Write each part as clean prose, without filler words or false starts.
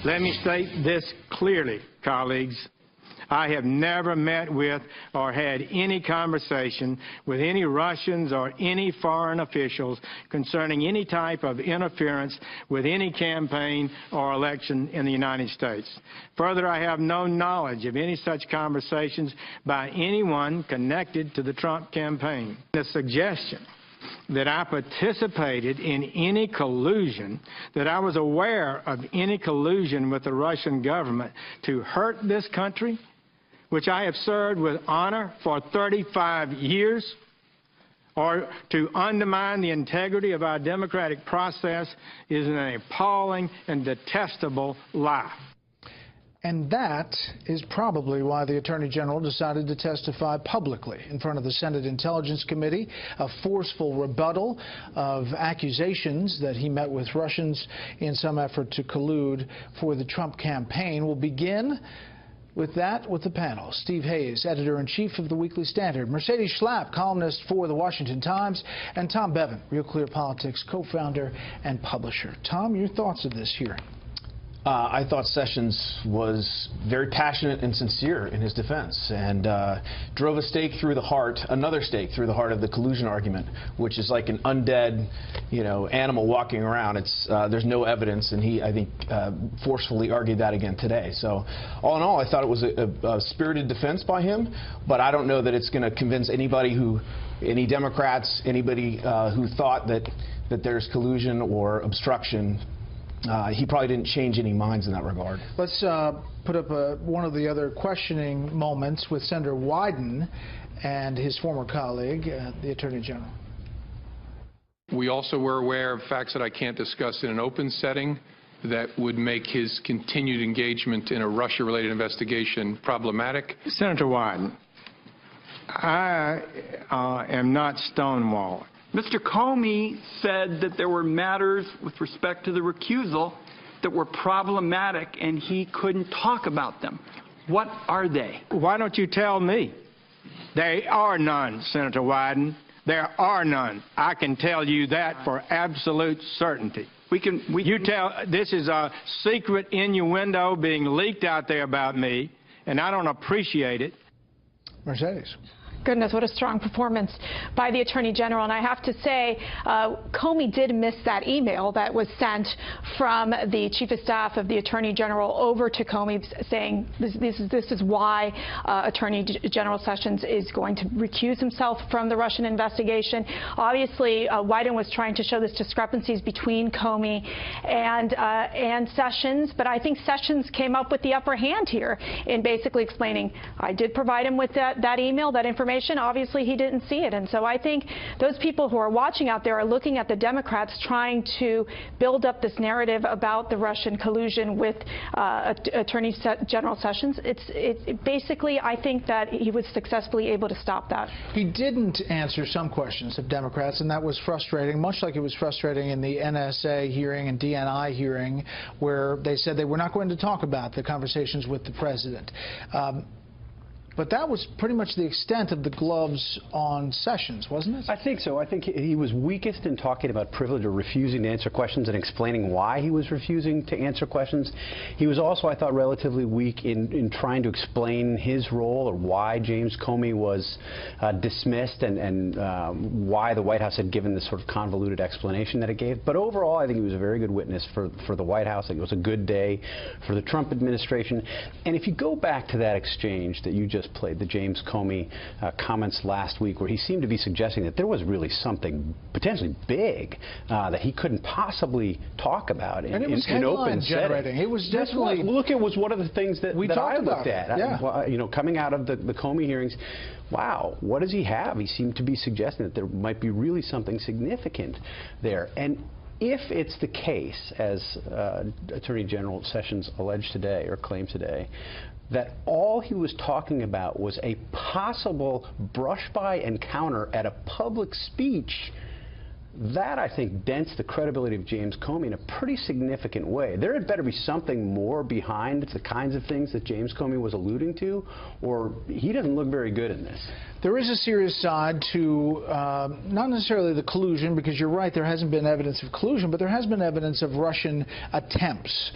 Let me state this clearly, colleagues. I have never met with or had any conversation with any Russians or any foreign officials concerning any type of interference with any campaign or election in the United States. Further, I have no knowledge of any such conversations by anyone connected to the Trump campaign. The suggestion that I participated in any collusion, that I was aware of any collusion with the Russian government to hurt this country, which I have served with honor for 35 years, or to undermine the integrity of our democratic process, is an appalling and detestable lie. And that is probably why the Attorney General decided to testify publicly in front of the Senate Intelligence Committee, a forceful rebuttal of accusations that he met with Russians in some effort to collude for the Trump campaign. We'll begin with the panel. Steve Hayes, editor-in-chief of the Weekly Standard, Mercedes Schlapp, columnist for the Washington Times, and Tom Bevan, Real Clear Politics co-founder and publisher. Tom, your thoughts of this hearing? I thought Sessions was very passionate and sincere in his defense, and drove a stake through the heart, another stake through the heart of the collusion argument, which is like an undead, animal walking around. There's no evidence, and he, I think, forcefully argued that again today. So, all in all, I thought it was a spirited defense by him, but I don't know that it's going to convince anybody any Democrats, anybody who thought that there's collusion or obstruction. He probably didn't change any minds in that regard. Let's put up one of the other questioning moments with Senator Wyden and his former colleague, the Attorney General. We also were aware of facts that I can't discuss in an open setting that would make his continued engagement in a Russia-related investigation problematic. Senator Wyden, I am not stonewalling. Mr. Comey said that there were matters with respect to the recusal that were problematic and he couldn't talk about them. What are they? Why don't you tell me? There are none, Senator Wyden. There are none. I can tell you that for absolute certainty. This is a secret innuendo being leaked out there about me, and I don't appreciate it. Mercedes. Goodness, what a strong performance by the Attorney General. And I have to say, Comey did miss that email that was sent from the Chief of Staff of the Attorney General over to Comey saying this is why Attorney General Sessions is going to recuse himself from the Russian investigation. Obviously, Wyden was trying to show this discrepancies between Comey and Sessions, but I think Sessions came up with the upper hand here in basically explaining, I did provide him with that email, that information. Obviously, he didn't see it. And so I think those people who are watching out there are looking at the Democrats trying to build up this narrative about the Russian collusion with Attorney General Sessions. Basically, I think that he was successfully able to stop that. He didn't answer some questions of Democrats, and that was frustrating, much like it was frustrating in the NSA hearing and DNI hearing, where they said they were not going to talk about the conversations with the president. But that was pretty much the extent of the gloves on Sessions, wasn't it? I think so. I think he was weakest in talking about privilege or refusing to answer questions and explaining why he was refusing to answer questions. He was also, I thought, relatively weak in trying to explain his role or why James Comey was dismissed and why the White House had given this sort of convoluted explanation that it gave. But overall, I think he was a very good witness for the White House. I think it was a good day for the Trump administration. And if you go back to that exchange that you just played, the James Comey comments last week, where he seemed to be suggesting that there was really something potentially big that he couldn't possibly talk about in open setting. It was definitely. Look, it was one of the things that I looked at. Yeah. Coming out of the Comey hearings, wow, what does he have? He seemed to be suggesting that there might be really something significant there. And if it's the case, as Attorney General Sessions alleged today or claimed today, that all he was talking about was a possible brush-by encounter at a public speech, that, I think, dents the credibility of James Comey in a pretty significant way. There had better be something more behind the kinds of things that James Comey was alluding to, or he doesn't look very good in this. There is a serious side to not necessarily the collusion, because you're right, there hasn't been evidence of collusion, but there has been evidence of Russian attempts.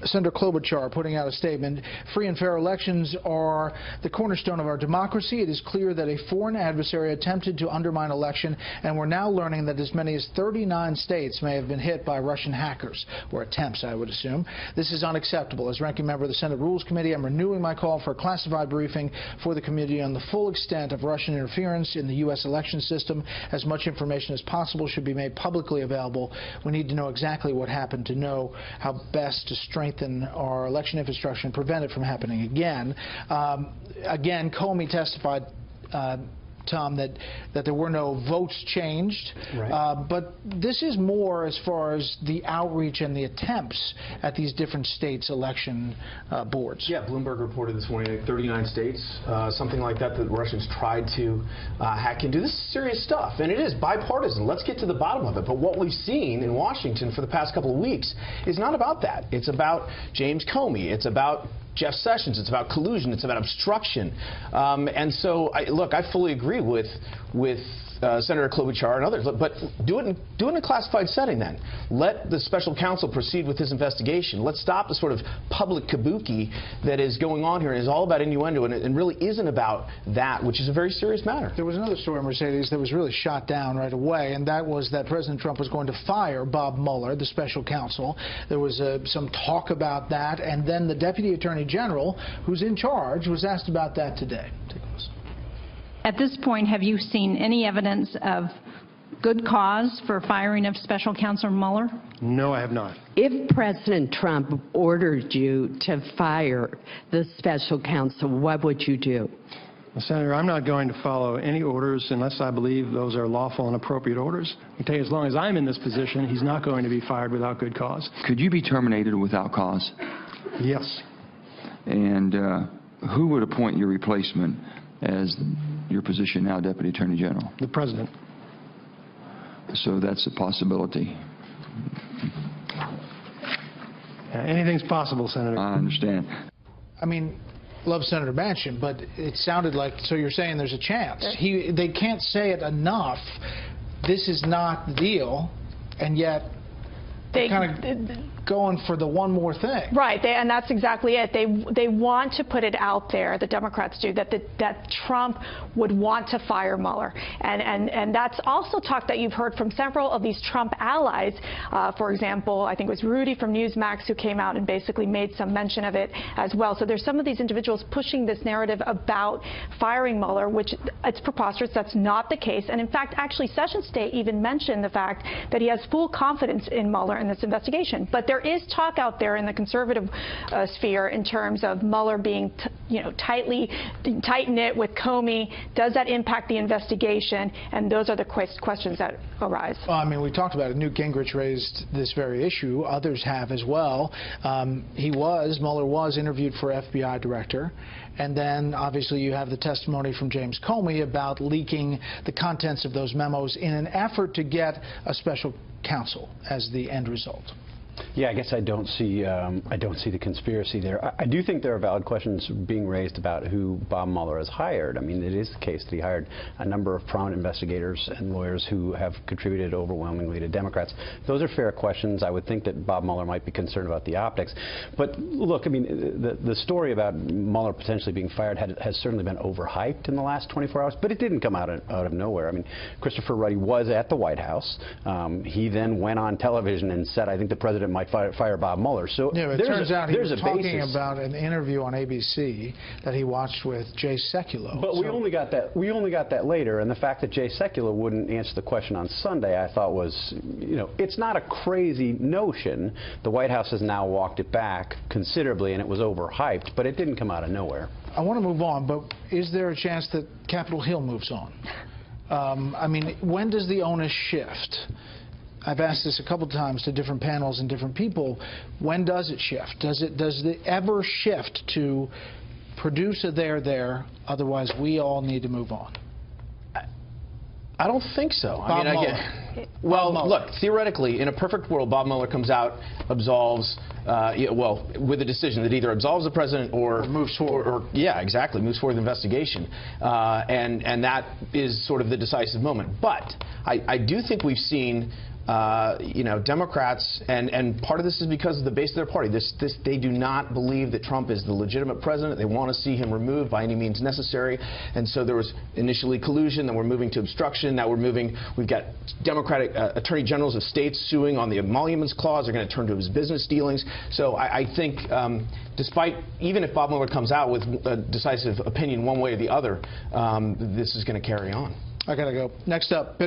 Senator Klobuchar putting out a statement, "Free and fair elections are the cornerstone of our democracy. It is clear that a foreign adversary attempted to undermine election, and we're now learning that as many as 39 states may have been hit by Russian hackers," or attempts, I would assume. "This is unacceptable. As ranking member of the Senate Rules Committee, I'm renewing my call for a classified briefing for the committee on the full extent of Russian interference in the U.S. election system. As much information as possible should be made publicly available. We need to know exactly what happened to know how best to strengthen our election infrastructure and prevent it from happening again." Again, Comey testified, Tom, that there were no votes changed. Right. But this is more as far as the outreach and the attempts at these different states' election boards. Yeah, Bloomberg reported this morning 39 states, something like that, that the Russians tried to hack into. This is serious stuff, and it is bipartisan. Let's get to the bottom of it. But what we've seen in Washington for the past couple of weeks is not about that. It's about James Comey. It's about Jeff Sessions. It's about collusion. It's about obstruction. And so, look, I fully agree with Senator Klobuchar and others, but do it in a classified setting then. Let the special counsel proceed with his investigation. Let's stop the sort of public kabuki that is going on here and is all about innuendo and really isn't about that, which is a very serious matter. There was another story, Mercedes, that was really shot down right away, and that was that President Trump was going to fire Bob Mueller, the special counsel. There was some talk about that, and then the Deputy Attorney General, who's in charge, was asked about that today. Take a listen. At this point, have you seen any evidence of good cause for firing of Special Counsel Mueller? No, I have not. If President Trump ordered you to fire the special counsel, what would you do? Well, Senator, I'm not going to follow any orders unless I believe those are lawful and appropriate orders. I can tell you, as long as I'm in this position, he's not going to be fired without good cause. Could you be terminated without cause? Yes. And who would appoint your replacement as your position now, Deputy Attorney General? The President. So that's a possibility. Anything's possible, Senator. I understand. I mean, love Senator Manchin, but it sounded like, so you're saying there's a chance. They can't say it enough. This is not the deal, and yet they're kind of going for the one more thing. Right, and that's exactly it. They want to put it out there, the Democrats do, that Trump would want to fire Mueller. And that's also talk that you've heard from several of these Trump allies. For example, I think it was Rudy from Newsmax who came out and basically made some mention of it as well. So there's some of these individuals pushing this narrative about firing Mueller, which it's preposterous. That's not the case. And in fact, actually, Sessions State even mentioned the fact that he has full confidence in Mueller in this investigation. But there is talk out there in the conservative sphere in terms of Mueller being, tight-knit with Comey. Does that impact the investigation? And those are the questions that arise. Well, I mean, we talked about it. Newt Gingrich raised this very issue. Others have as well. Mueller was interviewed for FBI director. And then, obviously, you have the testimony from James Comey about leaking the contents of those memos in an effort to get a special counsel as the end result. Yeah, I guess I don't see the conspiracy there. I do think there are valid questions being raised about who Bob Mueller has hired. I mean, it is the case that he hired a number of prominent investigators and lawyers who have contributed overwhelmingly to Democrats. Those are fair questions. I would think that Bob Mueller might be concerned about the optics. But look, I mean, the story about Mueller potentially being fired has certainly been overhyped in the last 24 hours, but it didn't come out of nowhere. I mean, Christopher Ruddy was at the White House. He then went on television and said, I think the president might fire Bob Mueller. So yeah, it turns out he was talking basis. about an interview on ABC that he watched with Jay Sekulow. But we only got that later, and the fact that Jay Sekulow wouldn't answer the question on Sunday, I thought was, it's not a crazy notion. The White House has now walked it back considerably, and it was overhyped, but it didn't come out of nowhere. I want to move on, but is there a chance that Capitol Hill moves on? I mean, when does the onus shift? I've asked this a couple times to different panels and different people. When does it shift? Does it ever shift to produce a there, otherwise we all need to move on? I don't think so. Bob Mueller. Well, look, theoretically, in a perfect world, Bob Mueller comes out, absolves, well, with a decision that either absolves the president or moves forward. Yeah, exactly, moves forward with the investigation. And that is sort of the decisive moment. But I do think we've seen Democrats, and part of this is because of the base of their party. They do not believe that Trump is the legitimate president. They want to see him removed by any means necessary. And so there was initially collusion, then we're moving to obstruction. Now we've got Democratic attorney generals of states suing on the emoluments clause. They're going to turn to his business dealings. So I think even if Bob Mueller comes out with a decisive opinion one way or the other, this is going to carry on. I got to go. Next up.